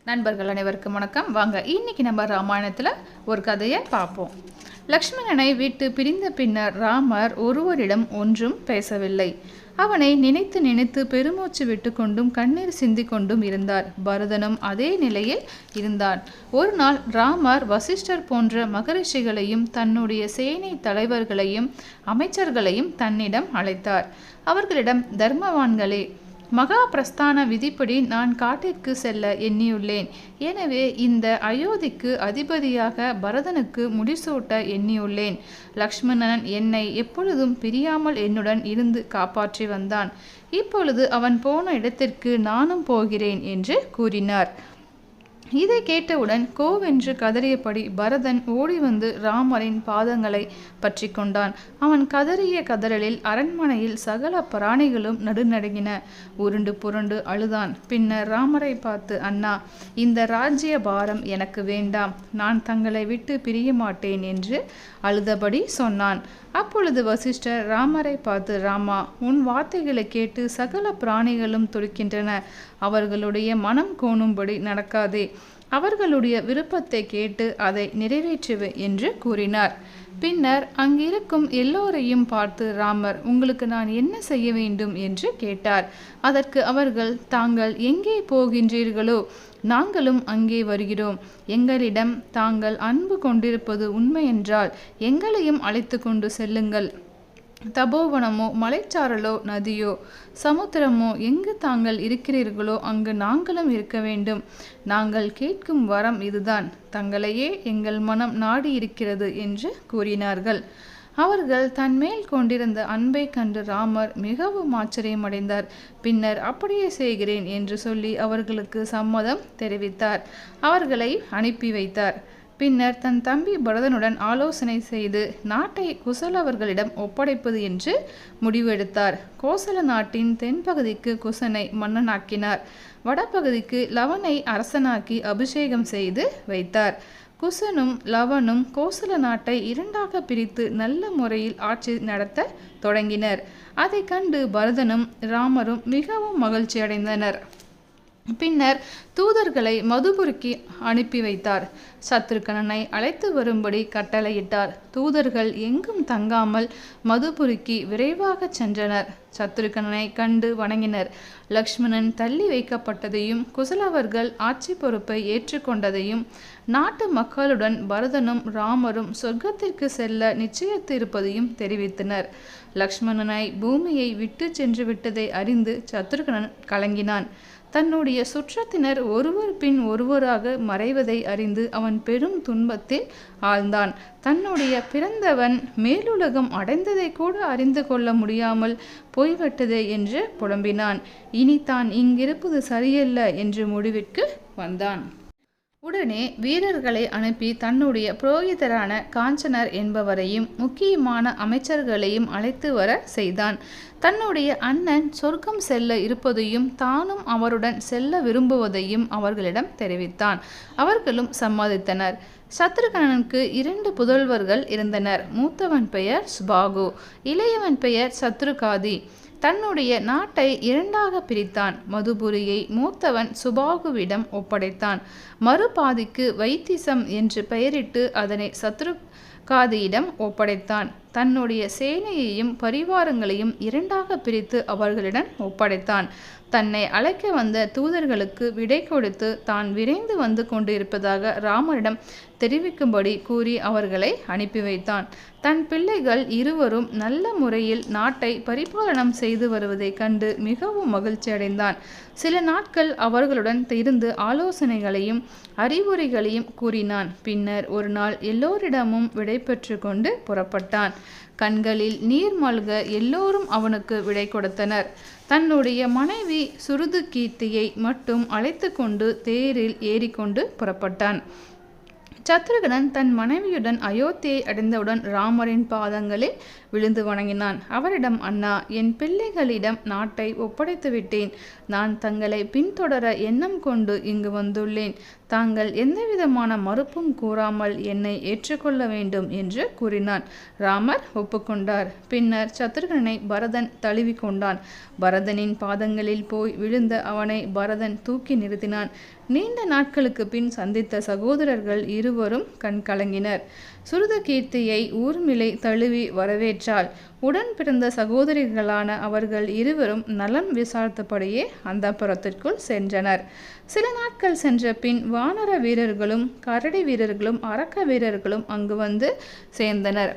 நண்பர்கள் அனைவருக்கும் வணக்கம். வாங்க இன்னைக்கு நம்ம ராமாயணத்தில் ஒரு கதையை பார்ப்போம். லக்ஷ்மணனை விட்டு பிரிந்த பின்னர் ராமர் ஒருவரிடம் ஒன்றும் பேசவில்லை. அவனை நினைத்து நினைத்து பெருமூச்சு விட்டு கொண்டும் கண்ணீர் சிந்தி கொண்டும் இருந்தார். பரதனும் அதே நிலையில் இருந்தான். ஒரு நாள் ராமர் வசிஷ்டர் போன்ற மகரிஷிகளையும் தன்னுடைய சேனை தலைவர்களையும் அமைச்சர்களையும் தன்னிடம் அழைத்தார். அவர்களிடம், தர்மவான்களே, மகா பிரஸ்தான விதிப்படி நான் காட்டிற்கு செல்ல எண்ணியுள்ளேன். எனவே இந்த அயோத்திக்கு அதிபதியாக பரதனுக்கு முடிசூட்ட எண்ணியுள்ளேன். லக்ஷ்மணன் என்னை எப்பொழுதும் பிரியாமல் என்னுடன் இருந்து காப்பாற்றி வந்தான். இப்பொழுது அவன் போன இடத்திற்கு நானும் போகிறேன் என்று கூறினார். இதை கேட்டவுடன் கோவென்று கதறியபடி பரதன் ஓடி வந்து ராமரின் பாதங்களை பற்றி கொண்டான். அவன் கதறிய கதறலில் அரண்மனையில் சகல பிராணிகளும் நடுநடுங்கின. உருண்டு புரண்டு அழுதான். பின்னர் ராமரை பார்த்து, அண்ணா, இந்த ராஜ்ய பாரம் எனக்கு வேண்டாம். நான் தங்களை விட்டு பிரிய மாட்டேன் என்று அழுதபடி சொன்னான். அப்பொழுது வசிஷ்டர் ராமரை பார்த்து, ராமா, உன் வார்த்தைகளை கேட்டு சகல பிராணிகளும் துடிக்கின்றன. அவர்களுடைய மனம் கோணும்படி நடக்காதே. அவர்களுடைய விருப்பத்தை கேட்டு அதை நிறைவேற்றுவே என்று கூறினார். பின்னர் அங்கிருக்கும் எல்லோரையும் பார்த்து ராமர், உங்களுக்கு நான் என்ன செய்ய வேண்டும் என்று கேட்டார். அதற்கு அவர்கள், தாங்கள் எங்கே போகின்றீர்களோ நாங்களும் அங்கே வருகிறோம். எங்களிடம் தாங்கள் அன்பு கொண்டிருப்பது உண்மையென்றால் எங்களையும் அழைத்து கொண்டு செல்லுங்கள். தபோவனமோ மலைச்சாரலோ நதியோ சமுத்திரமோ எங்கு தாங்கள் இருக்கிறீர்களோ அங்கு நாங்களும் இருக்க வேண்டும். நாங்கள் கேட்கும் வரம் இதுதான். தங்களையே எங்கள் மனம் நாடி இருக்கிறது என்று கூறினார்கள். அவர்கள் தன்மேல் கொண்டிருந்த அன்பை கண்டு ராமர் மிகவும் ஆச்சரியமடைந்தார். பின்னர் அப்படியே செய்கிறேன் என்று சொல்லி அவர்களுக்கு சம்மதம் தெரிவித்தார். அவர்களை அனுப்பி வைத்தார். பின்னர் தன் தம்பி பரதனுடன் ஆலோசனை செய்து நாட்டை குசலவர்களிடம் ஒப்படைப்பது என்று முடிவெடுத்தார். கோசல நாட்டின் தென்பகுதிக்கு குசனை மன்னனாக்கினார். வடபகுதிக்கு லவனை அரசனாக்கி அபிஷேகம் செய்து வைத்தார். குசனும் லவனும் கோசல நாட்டை இரண்டாக பிரித்து நல்ல முறையில் ஆட்சி நடத்த தொடங்கினர். அதை கண்டு பரதனும் ராமரும் மிகவும் மகிழ்ச்சி அடைந்தனர். பின்னர் தூதர்களை மதுபுரிக்கு அனுப்பி வைத்தார். சத்ருகனனை அழைத்து வரும்படி கட்டளையிட்டார். தூதர்கள் எங்கும் தங்காமல் மதுபுரிக்கு விரைவாக சென்றனர். சத்ருகனனை கண்டு வணங்கினர். லக்ஷ்மணன் தள்ளி வைக்கப்பட்டதையும் குசலவர்கள் ஆட்சி பொறுப்பை ஏற்றுக்கொண்டதையும் நாட்டு மக்களுடன் பரதனும் ராமரும் சொர்க்கத்திற்கு செல்ல நிச்சயித்திருப்பதையும் தெரிவித்தனர். லக்ஷ்மணனை பூமியை விட்டு சென்று விட்டதை அறிந்து சத்ருகனன் கலங்கினான். தன்னுடைய சுற்றத்தினர் ஒருவர் பின் ஒருவராக மறைவதை அறிந்து அவன் பெரும் துன்பத்தில் ஆழ்ந்தான். தன்னுடைய பிறந்தவன் மேலுலகம் அடைந்ததை கூட அறிந்து கொள்ள முடியாமல் போய்விட்டதே என்று புலம்பினான். இனி தான் இங்கிருப்பது சரியல்ல என்று முடிவிற்கு வந்தான். உடனே வீரர்களை அனுப்பி தன்னுடைய புரோகிதரான காஞ்சனர் என்பவரையும் முக்கியமான அமைச்சர்களையும் அழைத்து வர செய்தான். தன்னுடைய அண்ணன் சொர்க்கம் செல்ல இருப்பதையும் தானும் அவருடன் செல்ல விரும்புவதையும் அவர்களிடம் தெரிவித்தான். அவர்களும் சம்மதித்தனர். சத்ருகனனுக்கு 2 புதல்வர்கள் இருந்தனர். மூத்தவன் பெயர் சுபாகு, இளையவன் பெயர் சத்ருகாதி. தன்னுடைய நாட்டை இரண்டாக பிரித்தான். மதுபுரியை மூத்தவன் சுபாகுவிடம் ஒப்படைத்தான். மறுபாதிக்கு வைத்திசம் என்று பெயரிட்டு அதனை சத்ருகாதியிடம் ஒப்படைத்தான். தன்னுடைய சேனையையும் பரிவாரங்களையும் இரண்டாக பிரித்து அவர்களிடம் ஒப்படைத்தான். தன்னை அழைக்க வந்த தூதர்களுக்கு விடை கொடுத்து தான் விரைந்து வந்து கொண்டிருப்பதாக ராமரிடம் தெரிவிக்கும்படி கூறி அவர்களை அனுப்பி வைத்தான். தன் பிள்ளைகள் இருவரும் நல்ல முறையில் நாட்டை பரிபாலனம் செய்து வருவதை கண்டு மிகவும் மகிழ்ச்சி அடைந்தான். சில நாட்கள் அவர்களுடன் இருந்து ஆலோசனைகளையும் அறிவுரைகளையும் கூறினான். பின்னர் ஒரு நாள் எல்லோரிடமும் விடை பெற்று கொண்டு புறப்பட்டான். கண்களில் நீர் மல்க எல்லோரும் அவனுக்கு விடை கொடுத்தனர். தன்னுடைய மனைவி சுருது கீர்த்தியை மட்டும் அழைத்து கொண்டு தேரில் ஏறிக்கொண்டு புறப்பட்டான். சத்ருகனன் தன் மனைவியுடன் அயோத்தியை அடைந்தவுடன் ராமரின் பாதங்களில் விழுந்து வணங்கினான். அவரிடம், அண்ணா, என் பிள்ளைகளிடம் நாட்டை ஒப்படைத்து விட்டேன். நான் தங்களை பின்தொடர எண்ணம் கொண்டு இங்கு வந்துள்ளேன். தாங்கள் எந்தவிதமான மறுப்பும் கூறாமல் என்னை ஏற்றுக்கொள்ள வேண்டும் என்று கூறினான். ராமர் ஒப்புக்கொண்டார். பின்னர் சத்ருகனை பரதன் தழுவி கொண்டான். பரதனின் பாதங்களில் போய் விழுந்த அவனை பரதன் தூக்கி நிறுத்தினான். நீண்ட நாட்களுக்கு பின் சந்தித்த சகோதரர்கள் இருவரும் கண் கலங்கினர். சுருதகீர்த்தியை ஊர்மிளை தழுவி வரவேற்றாள். உடன் பிறந்த சகோதரிகளான அவர்கள் இருவரும் நலம் விசாரித்தபடியே அந்தப்புரத்திற்குள் சென்றனர். சில நாட்கள் சென்ற பின் வானர வீரர்களும் கரடி வீரர்களும் அரக்க வீரர்களும் அங்கு வந்து சேர்ந்தனர்.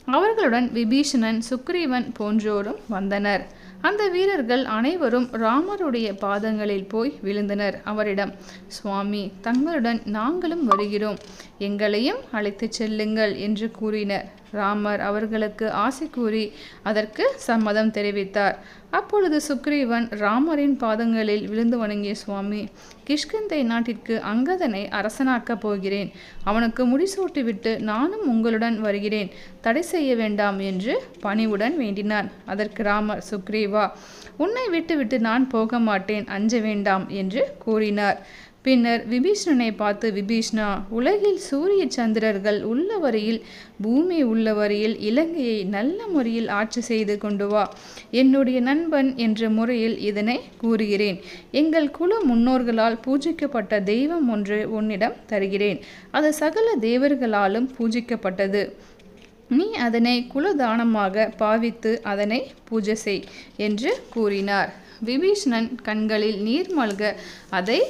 அவர்களுடன் விபீஷணன், சுக்ரீவன் போன்றோரும் வந்தனர். அந்த வீரர்கள் அனைவரும் ராமருடைய பாதங்களில் போய் விழுந்தனர். அவரிடம், சுவாமி, தங்களுடன் நாங்களும் வருகிறோம், எங்களையும் அழைத்து செல்லுங்கள் என்று கூறினர். ராமர் அவர்களுக்கு ஆசி கூறி அதற்கு சம்மதம் தெரிவித்தார். அப்பொழுது சுக்ரீவன் ராமரின் பாதங்களில் விழுந்து வணங்கிய, சுவாமி, கிஷ்கிந்தை நாட்டிற்கு அங்கதனை அரசனாக்கப் போகிறேன். அவனுக்கு முடிசூட்டிவிட்டு நானும் உங்களுடன் வருகிறேன். தடை செய்ய வேண்டாம் என்று பணிவுடன் வேண்டினான். அதற்கு ராமர், சுக்ரீவா, உன்னை விட்டுவிட்டு நான் போக மாட்டேன், அஞ்ச வேண்டாம் என்று கூறினார். பின்னர் விபீஷணனை பார்த்து, விபீஷ்ணா, உலகில் சூரிய சந்திரர்கள் உள்ளவரையில், பூமி உள்ளவரையில் இலங்கையை நல்ல முறையில் ஆட்சி செய்து கொண்டு வா. என்னுடைய நண்பன் என்ற முறையில் இதனை கூறுகிறேன். எங்கள் குல முன்னோர்களால் பூஜிக்கப்பட்ட தெய்வம் ஒன்று உன்னிடம் தருகிறேன். அது சகல தேவர்களாலும் பூஜிக்கப்பட்டது. நீ அதனை குலதானமாக பாவித்து அதனை பூஜை செய் என்று கூறினார். விபீஷணன் கண்களில் நீர் மல்க அதை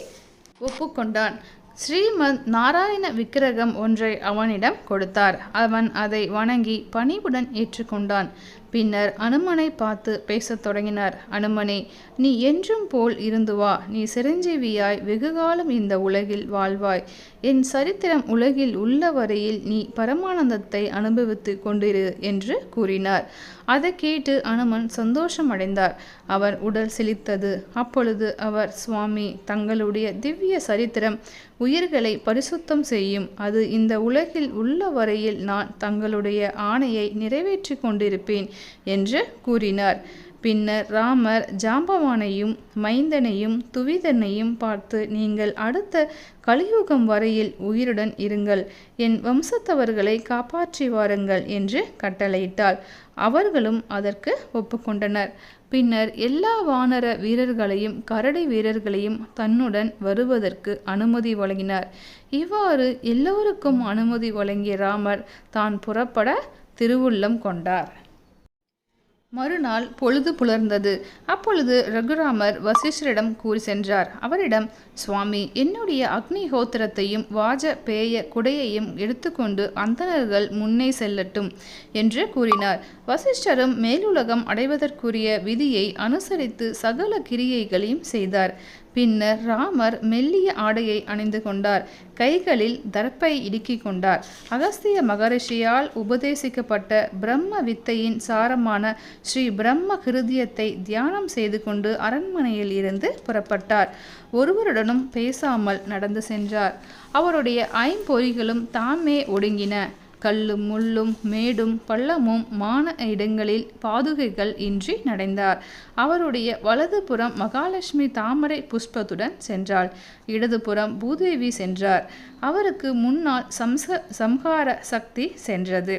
ஒப்புக்கொண்டான். ஸ்ரீமத் நாராயண விக்கிரகம் ஒன்றை அவனிடம் கொடுத்தார். அவன் அதை வணங்கி பணிவுடன் ஏற்றுக்கொண்டான். பின்னர் அனுமனை பார்த்து பேசத் தொடங்கினார். அனுமனே, நீ என்றும் போல் இருந்து வா. நீ சிரஞ்சீவியாய் வெகுகாலம் இந்த உலகில் வாழ்வாய். என் சரித்திரம் உலகில் உள்ள வரையில் நீ பரமானந்தத்தை அனுபவித்து கொண்டிரு என்று கூறினார். அதை கேட்டு அனுமன் சந்தோஷமடைந்தார். அவர் உடல் சிலித்தது. அப்பொழுது அவர், சுவாமி, தங்களுடைய திவ்ய சரித்திரம் உயிர்களை பரிசுத்தம் செய்யும். அது இந்த உலகில் உள்ள வரையில் நான் தங்களுடைய ஆணையை நிறைவேற்றி கொண்டிருப்பேன் என்று கூறினார். பின்னர் ராமர் ஜாம்பவானையும் மைந்தனையும் துவிதனையும் பார்த்து, நீங்கள் அடுத்த கலியுகம் வரையில் உயிருடன் இருங்கள், என் வம்சத்தவர்களை காப்பாற்றி வாருங்கள் என்று கட்டளையிட்டார். அவர்களும் அதற்கு ஒப்புக்கொண்டனர். பின்னர் எல்லா வானர வீரர்களையும் கரடி வீரர்களையும் தன்னுடன் வருவதற்கு அனுமதி வழங்கினார். இவ்வாறு எல்லோருக்கும் அனுமதி வழங்கிய ராமர் தான் புறப்பட திருவுள்ளம் கொண்டார். மறுநாள் பொழுது புலர்ந்தது. அப்பொழுது ரகுராமர் வசிஷ்டரிடம் கூறி சென்றார். அவரிடம், சுவாமி, என்னுடைய அக்னிஹோத்திரத்தையும் வாஜபேய குடையையும் எடுத்துக்கொண்டு அந்தணர்கள் முன்னே செல்லட்டும் என்று கூறினார். வசிஷ்டரும் மேலுலகம் அடைவதற்குரிய விதியை அனுசரித்து சகல கிரியைகளையும் செய்தார். பின்னர் ராமர் மெல்லிய ஆடையை அணிந்து கொண்டார். கைகளில் தர்ப்பை இடுக்கிக் கொண்டார். அகஸ்திய மகரிஷியால் உபதேசிக்கப்பட்ட பிரம்ம வித்தையின் சாரமான ஸ்ரீ பிரம்ம ஹிருதயத்தை தியானம் செய்து கொண்டு அரண்மனையில் இருந்து புறப்பட்டார். ஒருவருடனும் பேசாமல் நடந்து சென்றார். அவருடைய ஐம்பொறிகளும் தாமே ஒடுங்கின. கல்லும் முள்ளும் மேடும் பள்ளமும் மான இடங்களில் பாதுகைகள் இன்றி நடந்தார். அவருடைய வலதுபுறம் மகாலட்சுமி தாமரை புஷ்பத்துடன் சென்றாள். இடதுபுறம் பூதேவி சென்றார். அவருக்கு முன்னால் சம்ஹார சக்தி சென்றது.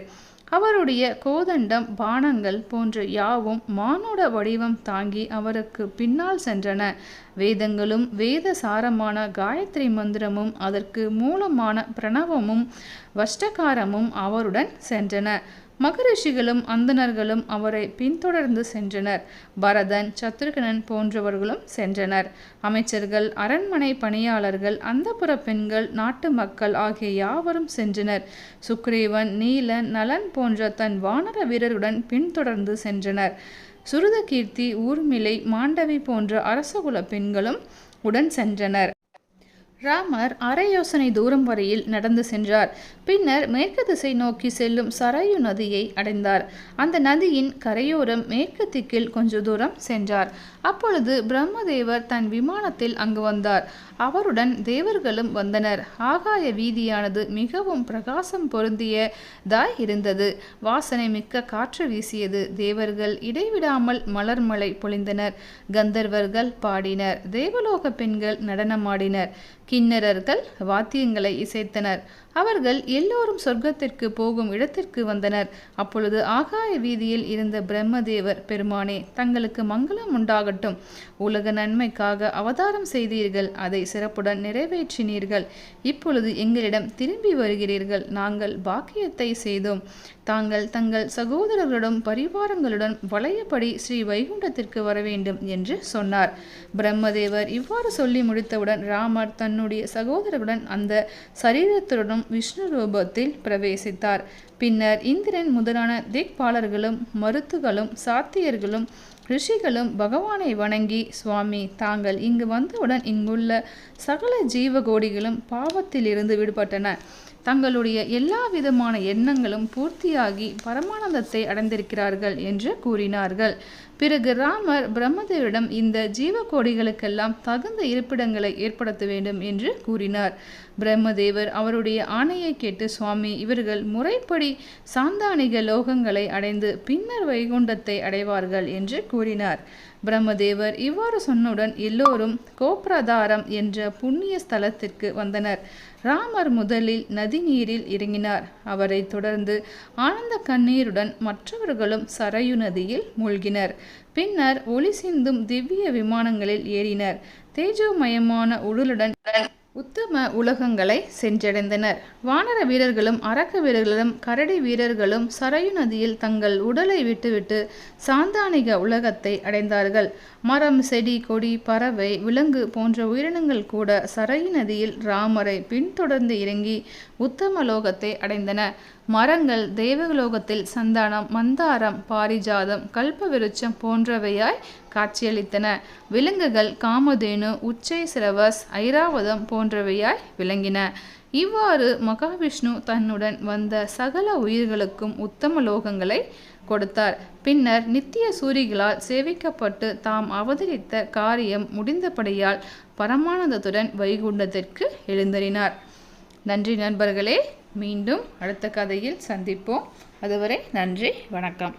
அவருடைய கோதண்டம், பானங்கள் போன்ற யாவும் மானுட வடிவம் தாங்கி அவருக்கு பின்னால் சென்றன. வேதங்களும் வேத சாரமான காயத்ரி மந்திரமும் அதற்கு மூலமான பிரணவமும் வஷ்டகாரமும் அவருடன் சென்றன. மகரிஷிகளும் அந்தணர்களும் அவரை பின்தொடர்ந்து சென்றனர். பரதன், சத்ருகனன் போன்றவர்களும் சென்றனர். அமைச்சர்கள், அரண்மனை பணியாளர்கள், அந்தப்புற பெண்கள், நாட்டு மக்கள் ஆகிய யாவரும் சென்றனர். சுக்ரீவன், நீலன், நலன் போன்ற தன் வானர வீரருடன் பின்தொடர்ந்து சென்றனர். சுருதகீர்த்தி, ஊர்மிளை, மாண்டவி போன்ற அரசகுல பெண்களும் உடன் சென்றனர். ராமர் அரை யோசனை தூரம் வரையில் நடந்து சென்றார். பின்னர் மேற்கு திசை நோக்கி செல்லும் சரையு நதியை அடைந்தார். அந்த நதியின் கரையோரம் மேற்கு திக்கில் கொஞ்ச தூரம் சென்றார். அப்பொழுது பிரம்மதேவர் தன் விமானத்தில் அங்கு வந்தார். அவருடன் தேவர்களும் வந்தனர். ஆகாய வீதியானது மிகவும் பிரகாசம் பொருந்தியதாய் இருந்தது. வாசனை மிக்க காற்று வீசியது. தேவர்கள் இடைவிடாமல் மலர்மழை பொழிந்தனர். கந்தர்வர்கள் பாடினர். தேவலோக பெண்கள் நடனமாடினர். கிண்ணறர்கள் வாத்தியங்களை இசைத்தனர். அவர்கள் எல்லோரும் சொர்க்கத்திற்கு போகும் இடத்திற்கு வந்தனர். அப்பொழுது ஆகாய வீதியில் இருந்த பிரம்மதேவர், பெருமானே, தங்களுக்கு மங்களம் உண்டாகட்டும். உலக நன்மைக்காக அவதாரம் செய்தீர்கள். அதை சிறப்புடன் நிறைவேற்றினீர்கள். இப்பொழுது எங்களிடம் திரும்பி வருகிறீர்கள். நாங்கள் பாக்கியத்தை செய்தோம். தாங்கள் தங்கள் சகோதரர்களுடன் பரிவாரங்களுடன் வளையபடி ஸ்ரீ வைகுண்டத்திற்கு வர வேண்டும் என்று சொன்னார். பிரம்மதேவர் இவ்வாறு சொல்லி முடித்தவுடன் ராமர் தன்னுடைய சகோதரருடன் அந்த சரீரத்துடன் விஷ்ணு ரூபத்தில் பிரவேசித்தார். பின்னர் இந்திரன் முதலான திக்பாலர்களும் மருத்துகளும் சாத்தியர்களும் ரிஷிகளும் பகவானை வணங்கி, சுவாமி, தாங்கள் இங்கு வந்தவுடன் இங்குள்ள சகல ஜீவகோடிகளும் பாவத்திலிருந்து விடுபட்டன. தங்களுடைய எல்லா விதமான எண்ணங்களும் பூர்த்தியாகி பரமானந்தத்தை அடைந்திருக்கிறார்கள் என்று கூறினார்கள். பிறகு ராமர் பிரம்மதேவரிடம் இந்த ஜீவகோடிகளுக்கெல்லாம் தகுந்த இருப்பிடங்களை ஏற்படுத்த வேண்டும் என்று கூறினார். பிரம்மதேவர் அவருடைய ஆணையை கேட்டு, சுவாமி, இவர்கள் முறைப்படி சாந்தானிக லோகங்களை அடைந்து பின்னர் வைகுண்டத்தை அடைவார்கள் என்று கூறினார். பிரம்மதேவர் இவ்வாறு சொன்னவுடன் எல்லோரும் கோப்ரதாரம் என்ற புண்ணிய ஸ்தலத்திற்கு வந்தனர். ராமர் முதலில் நதி நீரில் இறங்கினார். அவரை தொடர்ந்து ஆனந்த கண்ணீருடன் மற்றவர்களும் சரையு நதியில் மூழ்கினர். பின்னர் ஒளி சிந்தும் திவ்ய விமானங்களில் ஏறினர். தேஜோமயமான உடலுடன் உத்தம உலகங்களை சென்றடைந்தனர். வானர வீரர்களும் அரக்க வீரர்களும் கரடி வீரர்களும் சரையு நதியில் தங்கள் உடலை விட்டுவிட்டு சாந்தானிக உலகத்தை அடைந்தார்கள். மரம், செடி, கொடி, பறவை, விலங்கு போன்ற உயிரினங்கள் கூட சரையு நதியில் ராமரை பின்தொடர்ந்து இறங்கி உத்தம லோகத்தை அடைந்தன. மரங்கள் தேவலோகத்தில் சந்தானம், மந்தாரம், பாரிஜாதம், கல்பவிருட்சம் போன்றவையாய் காட்சியளித்தன. விலங்குகள் காமதேனு, உச்சை சிரவஸ், ஐராவதம் போன்றவையாய் விளங்கின. இவ்வாறு மகாவிஷ்ணு தன்னுடன் வந்த சகல உயிர்களுக்கும் உத்தம லோகங்களை கொடுத்தார். பின்னர் நித்திய சூரிகளால் சேவிக்கப்பட்டு தாம் அவதரித்த காரியம் முடிந்தபடியால் பரமானந்தத்துடன் வைகுண்டத்திற்கு எழுந்தறினார். நன்றி நண்பர்களே. மீண்டும் அடுத்த கதையில் சந்திப்போம். அதுவரை நன்றி, வணக்கம்.